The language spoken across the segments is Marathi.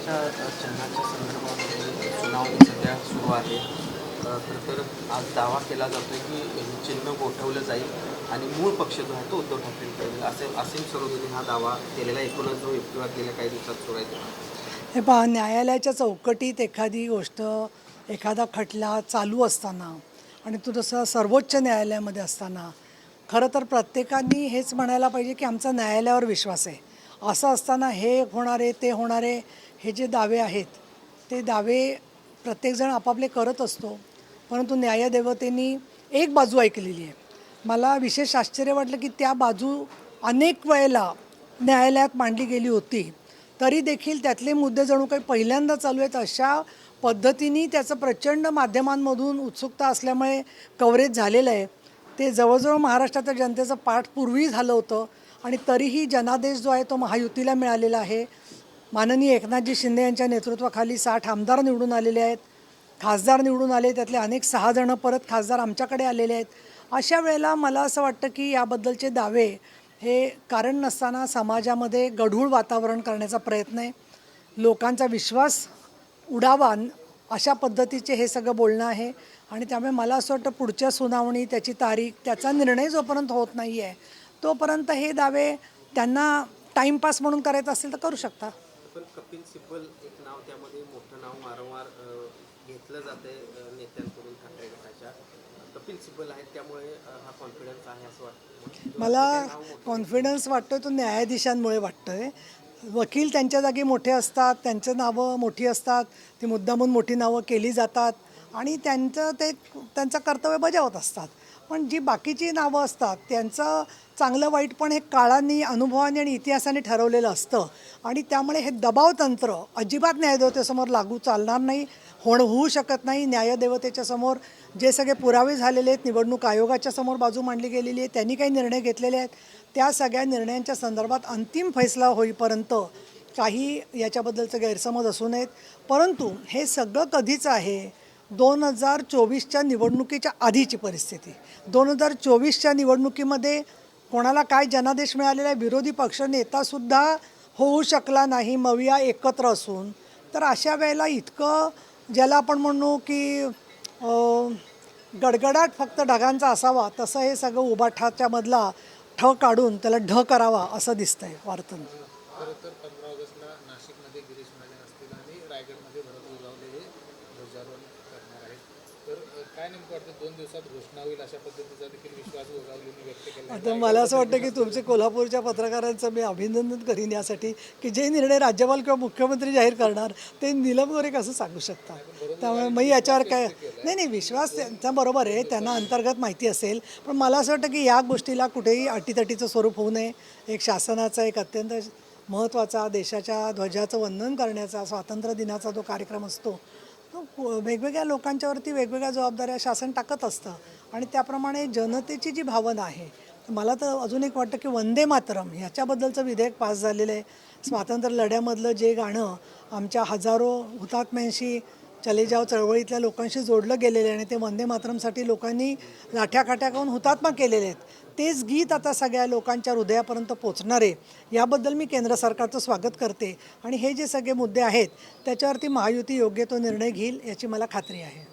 घड्याळाच्या चिन्हाच्या संदर्भामध्ये सुनावणी सध्या सुरू आहे. खरं तर आज दावा केला जातो की हे चिन्ह गोठवलं जाईल आणि मूळ पक्ष जो आहे तो उद्धव ठाकरेंकडे जाईल, असे असीम सरोदेने हा दावा केलेला एकूणच जो युक्तिवाद गेल्या काही दिवसात सुरू आहे तेव्हा. हे पहा, न्यायालयाच्या चौकटीत एखादी गोष्ट, एखादा खटला चालू असताना आणि तो जसं सर्वोच्च न्यायालयामध्ये असताना खरं तर प्रत्येकाने हेच म्हणायला पाहिजे की आमचा न्यायालयावर विश्वास आहे. असं असताना हे होणारे ते होणारे हे जे दावे आहेत ते दावे प्रत्येकजण आपापले करत असतो, परंतु न्यायदेवतेने एक बाजू ऐकलेली आहे. मला विशेष आश्चर्य वाटलं की त्या बाजू अनेक वेळेला न्यायालयात मांडली गेली होती, तरी देखील त्यातले मुद्दे जणू काही पहिल्यांदा चालू आहेत अशा पद्धतीने त्याचं प्रचंड माध्यमांमधून उत्सुकता असल्यामुळे कव्हरेज झालेलं आहे. ते जवळजवळ महाराष्ट्राच्या जनतेचं पाठ पूर्वी झालं होतं आणि तरीही जनादेश जो आहे तो महायुतीला मिळालेला आहे. माननीय एकनाथजी शिंदे यांच्या नेतृत्वाखाली 60 आमदार निवडून आलेले आहेत, खासदार निवडून आले, त्यातले अनेक 6 जण परत खासदार आमच्याकडे आलेले आहेत. अशा वेळेला मला असं वाटतं की याबद्दलचे दावे हे कारण नसताना समाजामध्ये गढूळ वातावरण करण्याचा प्रयत्न आहे. लोकांचा विश्वास उडावा अशा पद्धतीचे हे सगळं बोलणं आहे आणि त्यामुळे मला असं वाटतं पुढच्या सुनावणी, त्याची तारीख, त्याचा निर्णय जोपर्यंत होत नाही आहे तोपर्यंत हे दावे त्यांना टाईमपास म्हणून करायचं असेल तर करू शकता. पण कपिल सिब्बल एक नाव, त्यामध्ये मोठं नाव वारंवार घेतलं जाते नेत्यांकडून ठाकरे गटाच्या. कपिल सिब्बल आहेत, त्यामुळे हा कॉन्फिडन्स आहे असं वाटतं. मला कॉन्फिडन्स वाटतो तो न्यायाधीशांमुळे वाटतो आहे. वकील त्यांच्या जागी मोठे असतात, त्यांचं नावं मोठी असतात, ती मुद्दामून मोठी नावं केली जातात आणि त्यांचं कर्तव्य बजावत असतात. पण जी बाकीची नावं असतात त्यांचं चांगलं वाईट पण हे काळाने, अनुभवाने आणि इतिहासाने ठरवलेलं असतं आणि त्यामुळे हे दबाव तंत्र अजिबात न्यायदेवतेसमोर लागू चालणार नाही, होऊ शकत नाही. न्यायदेवतेच्या समोर जे सगळे पुरावे झालेले आहेत, निवडणूक आयोगाच्या समोर बाजू मांडली गेलेली आहे, त्यांनी काही निर्णय घेतलेले आहेत, त्या सगळ्या निर्णयांच्या संदर्भात अंतिम फैसला होईपर्यंत काही याच्याबद्दलचे गैरसमज असू नयेत. परंतु हे सगळं कधीचं आहे? 2024च्या निवडणुकीच्या आधीची परिस्थिती. 2024च्या निवडणुकीमध्ये कोणाला काय जनादेश मिळालेला आहे? विरोधी पक्षनेतासुद्धा होऊ शकला नाही मविया एकत्र असून. तर अशा वेळेला इतकं ज्याला आपण म्हणू की गडगडाट फक्त ढगांचा असावा तसं हे सगळं उभाठाच्या मधला ठ काढून त्याला ढ करावा असं दिसतंय वार्तन. खरं तर 15 ऑगस्टला नाशिकमध्ये गिरीश महाजन असतील आणि रायगडमध्ये भरत गोगावले हे ध्वजारोहण करणार आहेत. तर काय नेमकं वाटतं 2 दिवसात घोषणा होईल अशा पद्धतीचा देखील विश्वास गोगावलेंनी व्यक्त केला. आता मला असं वाटतं की तुमचे कोल्हापूरच्या पत्रकारांचं मी अभिनंदन करीन यासाठी की जे निर्णय राज्यपाल किंवा मुख्यमंत्री जाहीर करणार ते नीलम गोरे कसं सांगू शकता. त्यामुळे मी याच्यावर काय नाही, विश्वास त्यांचा बरोबर आहे, त्यांना अंतर्गत माहिती असेल. पण मला असं वाटतं की या गोष्टीला कुठेही अटीतटीचं स्वरूप होऊ नये. एक शासनाचा एक अत्यंत महत्त्वाचा देशाच्या ध्वजाचं वंदन करण्याचा स्वातंत्र्य दिनाचा जो कार्यक्रम असतो तो वेगवेगळ्या लोकांच्यावरती वेगवेगळ्या जबाबदाऱ्या शासन टाकत असतं आणि त्याप्रमाणे जनतेची जी भावना आहे, मला तर अजून एक वाटतं की वंदे मातरम ह्याच्याबद्दलचं विधेयक पास झालेलं आहे. स्वातंत्र्य लढ्यामधलं जे गाणं आमच्या हजारो हुतात्म्यांशी चले जाव चळवळीतल्या लोकांशी जोडलं गेलेलं आहे आणि ते वंदे मातरमसाठी लोकांनी लाठ्याकाठ्या करून हुतात्मा केलेले आहेत, तेच गीत आता सगळ्या लोकांच्या हृदयापर्यंत पोचणार आहे. याबद्दल मी केंद्र सरकारचं स्वागत करते आणि हे जे सगळे मुद्दे आहेत त्याच्यावरती महायुती योग्य तो निर्णय घेईल याची मला खात्री आहे.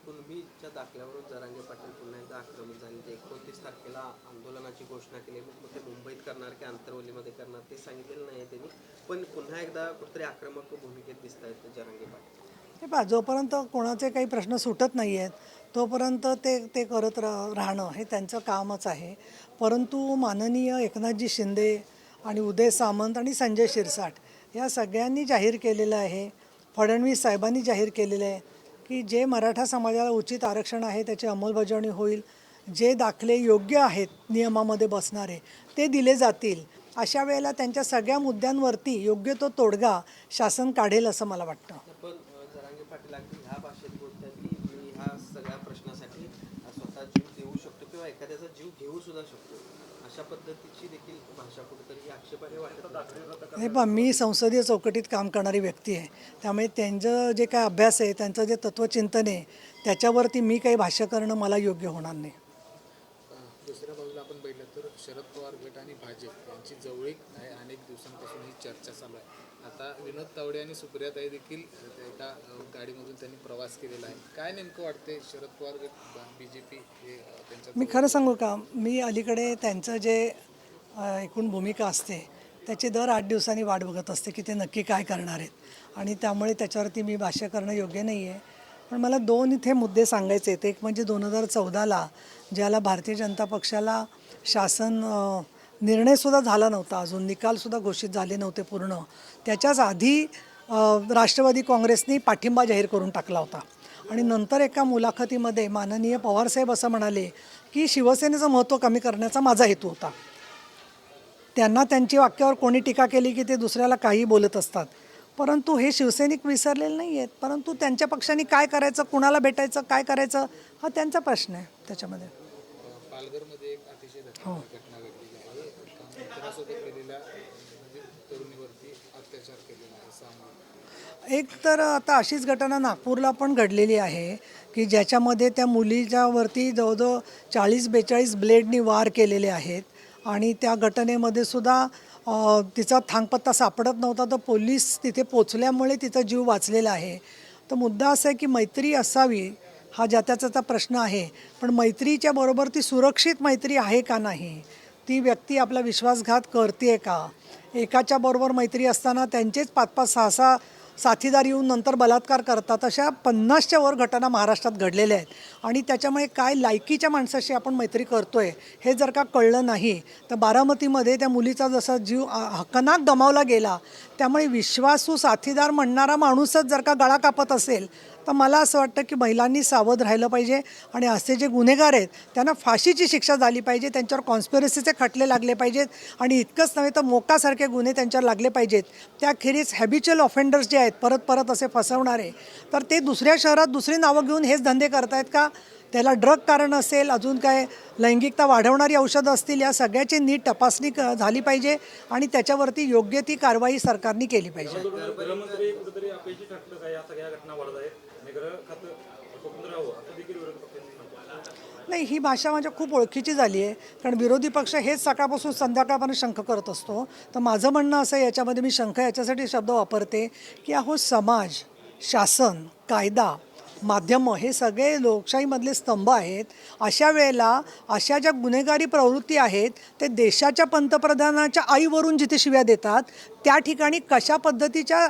कुणबीच्या दाखल्यावरून जरांगे पाटील पुन्हा एकदा आक्रमक झाले. 29 तारखेला आंदोलनाची घोषणा केली, मग ते मुंबईत करणार की आंतरवलीमध्ये करणार ते सांगितलेलं नाही त्यांनी, पण पुन्हा एकदा कुठेतरी आक्रमक भूमिकेत दिसत आहेत जरांगे पाटील. हे पहा, जोपर्यंत कोणाचे काही प्रश्न सुटत नाही आहेत तोपर्यंत ते करत राहणं हे त्यांचं कामच आहे. परंतु माननीय एकनाथजी शिंदे आणि उदय सामंत आणि संजय शिरसाट या सगळ्यांनी जाहीर केलेलं आहे, फडणवीस साहेबांनी जाहीर केलेलं आहे की जे मराठा समाजाला उचित आरक्षण आहे त्याची अंमलबजावणी होईल, जे दाखले योग्य आहेत नियमामध्ये बसणारे ते दिले जातील. अशा वेळेला त्यांच्या सगळ्या मुद्द्यांवरती योग्य तो तोडगा शासन काढेल असं मला वाटतं. पण जरांगे पाटील अगदी ह्या भाषेत बोलतात की मी ह्या सगळ्या प्रश्नासाठी स्वतः जीव देऊ शकतो किंवा एखाद्याचा जीव घेऊ सुद्धा शकतो, अशा पद्धतीची देखील भाषा कुठेतरी आक्षेपार्ह वाटत. हे पहा, मी संसदीय चौकटीत काम करणारी व्यक्ती आहे, त्यामुळे त्यांचं जे काय अभ्यास आहे, त्यांचं जे तत्त्वचिंतन आहे त्याच्यावरती मी काही भाष्य करणं मला योग्य होणार नाही. दुसऱ्या बाजूला आपण बघितलं तर शरद पवार गट आणि भाजप यांची जवळीक आहे, अनेक दिवसांपासून ही चर्चा चालू आहे. आता विनोद तावडे आणि सुप्रियाताई देखील एका गाडीमधून त्यांनी प्रवास केलेला आहे. काय नेमकं वाटते शरद पवार गट BJP हे त्यांच्या मी खरं सांगू का, मी अलीकडे त्यांचं जे एकूण भूमिका असते त्याची दर 8 दिवसांनी वाट बघत असते की ते नक्की काय करणार आहेत, आणि त्यामुळे त्याच्यावरती मी भाष्य करणं योग्य नाही आहे. पण मला 2 इथे मुद्दे सांगायचे आहेत. एक म्हणजे 2014ला ज्याला भारतीय जनता पक्षाला शासन निर्णयसुद्धा झाला नव्हता, अजून निकालसुद्धा घोषित झाले नव्हते पूर्ण, त्याच्याच आधी राष्ट्रवादी काँग्रेसनी पाठिंबा जाहीर करून टाकला होता. आणि नंतर एका मुलाखतीमध्ये माननीय पवारसाहेब असं म्हणाले की शिवसेनेचं महत्त्व कमी करण्याचा माझा हेतू होता. त्यांना त्यांची वाक्यावर कोणी टीका केली की ते दुसऱ्याला काही बोलत असतात, परंतु हे शिवसैनिक विसरलेले नाही आहेत. परंतु त्यांच्या पक्षाने काय करायचं, कुणाला भेटायचं, काय करायचं हा त्यांचा प्रश्न आहे. त्याच्यामध्ये पालघरमध्ये एक अतिशय घटना घडलेली आहे. एका मित्रासोबत केलेल्या म्हणजे तरुणीवरती अत्याचार केलेला आहे सामूहिक. एक तर आता अशीच घटना नागपूरला पण घडलेली आहे की ज्याच्यामध्ये त्या मुलीच्यावरती जवळजवळ 40-42 ब्लेडनी वार केलेले आहेत, आणि त्या घटनेमध्ये सुद्धा तिचा थांगपत्ता सापडत नव्हता, तर पोलीस तिथे पोचल्यामुळे तिचा जीव वाचलेला आहे. तर मुद्दा असा आहे की मैत्री असावी, हा ज्या त्याचा प्रश्न आहे, पण मैत्रीच्या बरोबर ती सुरक्षित मैत्री आहे का नाही, ती व्यक्ती आपला विश्वासघात करते का, एकाच्या बरोबर मैत्री असताना त्यांचेच 5-5, 6-6 साथीदार येऊन नंतर बलात्कार करतात, अशा 50च्या वर घटना महाराष्ट्रात घडलेल्या आहेत. आणि त्याच्यामुळे काय लायकीच्या माणसाशी आपण मैत्री करतोय हे जर का कळलं नाही, तर बारामतीमध्ये त्या मुलीचा जसा जीव हकनाक गमावला गेला, त्यामुळे विश्वासू साथीदार म्हणणारा माणूसच जर का गळा कापत असेल, तर मला असं वाटतं की महिलांनी सावध राहिलं पाहिजे. आणि असे जे गुन्हेगार आहेत त्यांना फाशीची शिक्षा झाली पाहिजे, त्यांच्यावर कॉन्स्पिरसीचे खटले लागले पाहिजेत, आणि इतकंच नव्हे तर मोकासारखे गुन्हे त्यांच्यावर लागले पाहिजेत. त्याखेरीज हॅबिच्युअल ऑफेंडर्स जे आहेत, परत परत असे फसवणारे, तर ते दुसऱ्या शहरात दुसरी नावं घेऊन हेच धंदे करतायत का, त्याला ड्रग कारण असेल, अजून काय लैंगिकता वाढवणारी औषधं असतील, या सगळ्याची नीट तपासणी झाली पाहिजे, आणि त्याच्यावरती योग्य ती कारवाई सरकारने केली पाहिजे. गृहमंत्री कुठेतरी अपयशी ठरलं काय, या सगळ्या घटना वाढत आहेत आणि गृह खातं स्वतंत्र राहावं असं देखील विरोधी पक्षांनी म्हटलं. नाही, ही भाषा माझ्या खूप ओळखीची झाली आहे, कारण विरोधी पक्ष हेच सकाळपासून संध्याकाळपर्यंत शंख करत असतो. तर माझं म्हणणं असं आहे, याच्यामध्ये मी शंख याच्यासाठी शब्द वापरते की अहो, समाज, शासन, कायदा, माध्यमं हे सगळे लोकशाहीमधले स्तंभ आहेत. अशा वेळेला अशा ज्या गुन्हेगारी प्रवृत्ती आहेत, ते देशाच्या पंतप्रधानाच्या आईवरून जिथे शिव्या देतात, त्या ठिकाणी कशा पद्धतीच्या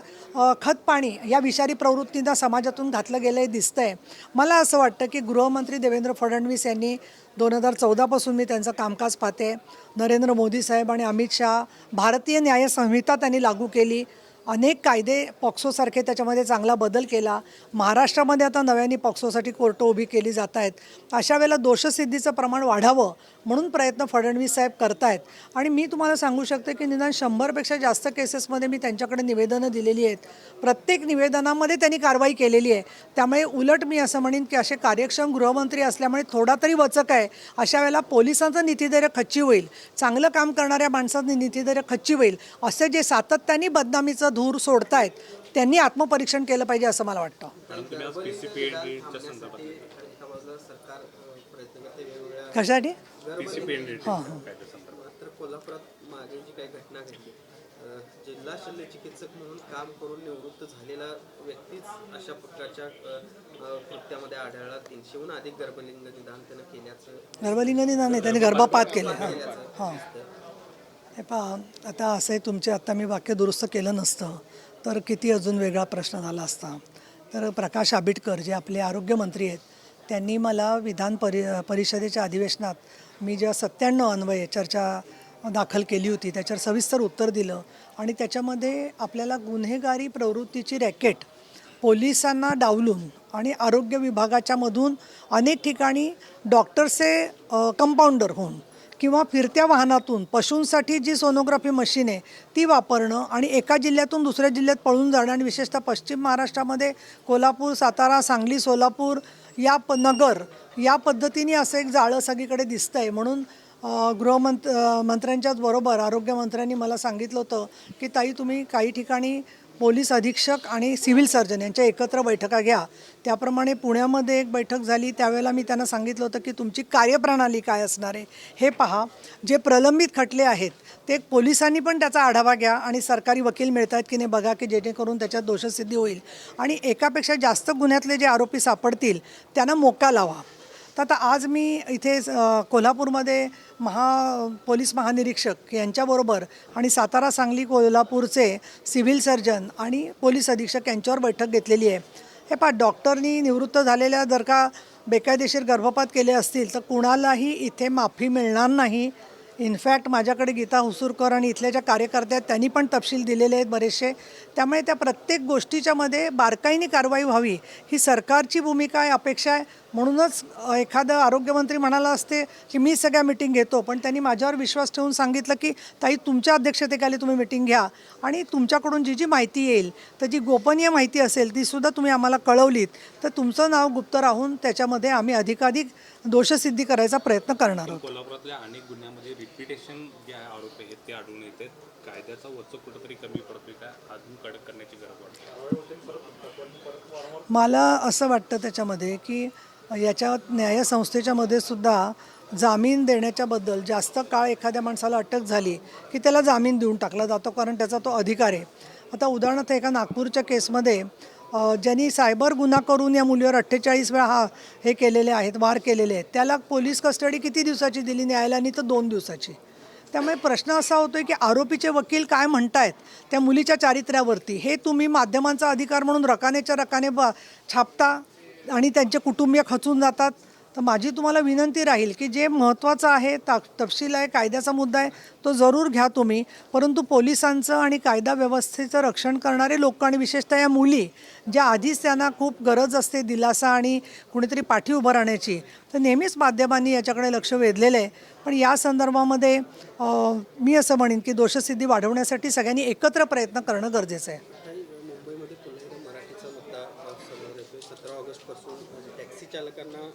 खतपाणी या विषारी प्रवृत्तींना समाजातून घातलं गेलं हे दिसतं आहे. मला असं वाटतं की गृहमंत्री देवेंद्र फडणवीस यांनी 2014पासून मी त्यांचं कामकाज पाहते. नरेंद्र मोदी साहेब आणि अमित शहा, भारतीय न्याय संहिता त्यांनी लागू केली, अनेक कायदे पॉक्सोसारखे त्याच्यामध्ये चांगला बदल केला. महाराष्ट्रामध्ये आता नव्याने पॉक्सोसाठी कोर्टं उभी केली जात आहेत. अशा वेळेला दोषसिद्धीचं प्रमाण वाढावं म्हणून प्रयत्न फडणवीस साहेब करतायत. आणि मी तुम्हाला सांगू शकते की निदान 100पेक्षा जास्त केसेसमध्ये मी त्यांच्याकडे निवेदनं दिलेली आहेत. प्रत्येक निवेदनामध्ये त्यांनी कारवाई केलेली आहे. त्यामुळे उलट मी असं म्हणेन की असे कार्यक्षम गृहमंत्री असल्यामुळे थोडा तरी वचक आहे. अशा वेळेला पोलिसांचं नीतिधैर्य खच्ची होईल, चांगलं काम करणाऱ्या माणसांचं नीतिधैर्य खच्ची होईल. असे जे सातत्याने बदनामीचं धूर सोडतायत त्यांनी आत्मपरीक्षण केलं पाहिजे असं मला वाटतं. कशासाठी? हां हां. तर कोल्हापुरात मागे जी काही घटना घडली, जिल्हा शल्य चिकित्सक म्हणून काम करून निवृत्त झालेला व्यक्तीच अशा प्रकारच्या कृत्यामध्ये आढळला. 300हून अधिक गर्भलिंग निदान त्यानं केल्याचं. गर्भलिंग निदान नाही, त्यांनी गर्भपात केले. हां, हे पहा, आता असं आहे, तुमचे आत्ता मी वाक्य दुरुस्त केलं नसतं तर किती अजून वेगळा प्रश्न झाला असता. तर प्रकाश आंबेडकर जे आपले आरोग्यमंत्री आहेत, त्यांनी मला विधान परिषदेच्या अधिवेशनात मी जेव्हा 97 अन्वये चर्चा दाखल केली होती त्याच्यावर सविस्तर उत्तर दिलं. आणि त्याच्यामध्ये आपल्याला गुन्हेगारी प्रवृत्तीची रॅकेट पोलिसांना डावलून आणि आरोग्य विभागाच्या मधून अनेक ठिकाणी डॉक्टरचे कंपाऊंडर होऊन किंवा फिरत्या वाहनातून पशूंसाठी जी सोनोग्राफी मशीन आहे ती वापरणं, आणि एका जिल्ह्यातून दुसऱ्या जिल्ह्यात पळून जाणं, आणि विशेषतः पश्चिम महाराष्ट्रामध्ये कोल्हापूर, सातारा, सांगली, सोलापूर या नगर या पद्धतीने असं एक जाळं सगळीकडे दिसतं आहे. म्हणून मंत्र्यांच्याच बरोबर आरोग्यमंत्र्यांनी मला सांगितलं होतं की ताई, तुम्ही काही ठिकाणी पोलीस अधीक्षक आणि सिव्हिल सर्जन यांच्या एकत्र बैठका घ्या. त्याप्रमाणे पुण्यामध्ये एक बैठक झाली, त्यावेळेला मी त्यांना सांगितलं होतं की तुमची कार्यप्रणाली काय असणार आहे हे पहा. जे प्रलंबित खटले आहेत ते पोलिसांनी पण त्याचा आढावा घ्या आणि सरकारी वकील मिळत आहेत की नाही बघा, की जेणेकरून त्याच्यात दोषसिद्धी होईल आणि एकापेक्षा जास्त गुन्ह्यातले जे आरोपी सापडतील त्यांना मोका लावा. तर आता आज मी इथे कोल्हापूरमध्ये पोलीस महानिरीक्षक यांच्याबरोबर आणि सातारा, सांगली, कोल्हापूरचे सिव्हिल सर्जन आणि पोलीस अधीक्षक यांच्यावर बैठक घेतलेली आहे. हे पहा, डॉक्टरनी निवृत्त झालेल्या जर का बेकायदेशीर गर्भपात केले असतील तर कुणालाही इथे माफी मिळणार नाही. इनफॅक्ट माझ्याकडे गीता हुसूरकर आणि इथल्या ज्या कार्यकर्त्या आहेत त्यांनी पण तपशील दिलेले आहेत बरेचसे. त्यामुळे त्या प्रत्येक गोष्टीच्यामध्ये बारकाईने कारवाई व्हावी ही सरकारची भूमिका आहे, अपेक्षा आहे. म्हणूनच एखादं आरोग्यमंत्री म्हणाला असते की मी सगळ्या मिटिंग घेतो, पण त्यांनी माझ्यावर विश्वास ठेवून सांगितलं की ताई तुमच्या अध्यक्षतेखाली तुम्ही मिटिंग घ्या आणि तुमच्याकडून जी जी माहिती येईल तर जी गोपनीय माहिती असेल तीसुद्धा तुम्ही आम्हाला कळवलीत तर तुमचं नाव गुप्त राहून त्याच्यामध्ये आम्ही अधिकाधिक दोषसिद्धी करायचा प्रयत्न करणार आहोत. कोल्हापुरातल्या अनेक गुन्ह्यामध्ये रिपिटेशन जे आरोप आहेत ते आढळून येतात. कायद्याचा वचक कुठंतरी कमी पडतोय का, अजून कडक करण्याची गरज वाटते? मला असं वाटतं त्याच्यामध्ये की याच्या न्यायसंस्थेच्या मध्ये सुद्धा जामीन देण्याच्याबद्दल जास्त काळ एखाद्या माणसाला अटक झाली की त्याला जामीन देऊन टाकला जातो, कारण त्याचा तो अधिकार आहे. आता उदाहरणार्थ एका नागपूरच्या केसमध्ये ज्यांनी सायबर गुन्हा करून या मुलीवर 48 वेळा हे केलेले आहेत, वार केलेले आहेत, त्याला पोलीस कस्टडी किती दिवसाची दिली न्यायालयाने? तर 2 दिवसाची. त्यामुळे प्रश्न असा होतो की आरोपीचे वकील काय म्हणतायत त्या मुलीच्या चारित्र्यावरती हे तुम्ही माध्यमांचा अधिकार म्हणून रकानेच्या रकाने छापता आणि त्यांचे कुटुंबीय खचून जातात. तर माझी तुम्हाला विनंती राहील की जे महत्त्वाचं आहे, तपशील आहे, कायद्याचा मुद्दा आहे, तो जरूर घ्या तुम्ही. परंतु पोलिसांचं आणि कायदा व्यवस्थेचं रक्षण करणारे लोक आणि विशेषतः या मुली ज्या आधीच त्यांना खूप गरज असते दिलासा आणि कुणीतरी पाठी उभं राहण्याची, तर नेहमीच माध्यमांनी याच्याकडे लक्ष वेधलेलं आहे. पण या संदर्भामध्ये मी असं म्हणेन की दोषसिद्धी वाढवण्यासाठी सगळ्यांनी एकत्र प्रयत्न करणं गरजेचं आहे. मुंबईमध्ये पुन्हा एकदा मराठीचा मुद्दा समोर येतोय. 17 ऑगस्टपासून टॅक्सी चालकांना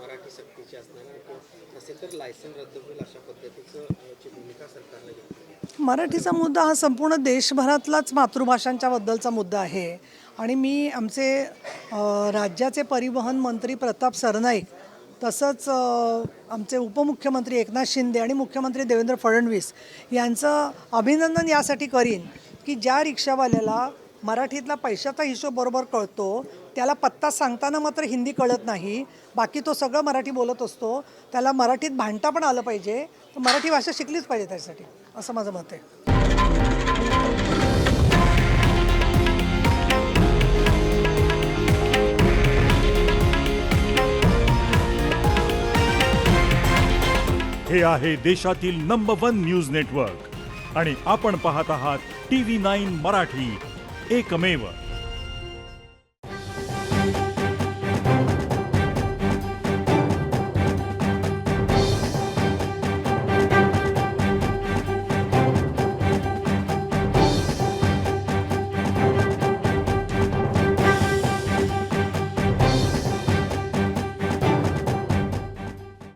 मराठी सक्तीची असणार असेल तर लायसन रद्द होईल अशा पद्धतीची भूमिका सरकारने घेतली. मराठीचा मुद्दा हा संपूर्ण देशभरातलाच मातृभाषांच्या बद्दलचा मुद्दा आहे आणि मी आमचे राज्याचे परिवहन मंत्री प्रताप सरनाईक, तसंच आमचे उपमुख्यमंत्री एकनाथ शिंदे आणि मुख्यमंत्री देवेंद्र फडणवीस यांचं अभिनंदन यासाठी करीन की ज्या रिक्षावाल्याला मराठीतला पैशाचा हिशोब बरोबर कळतो, त्याला पत्ता सांगताना मात्र हिंदी कळत नाही, बाकी तो सगळं मराठी बोलत असतो, त्याला मराठीत भांडता पण आलं पाहिजे, तर मराठी भाषा शिकलीच पाहिजे त्यासाठी, असं माझं मत आहे. हे आहे देशातील नंबर 1 न्यूज नेटवर्क आणि आपण पाहत आहात TV9 मराठी, एकमेव.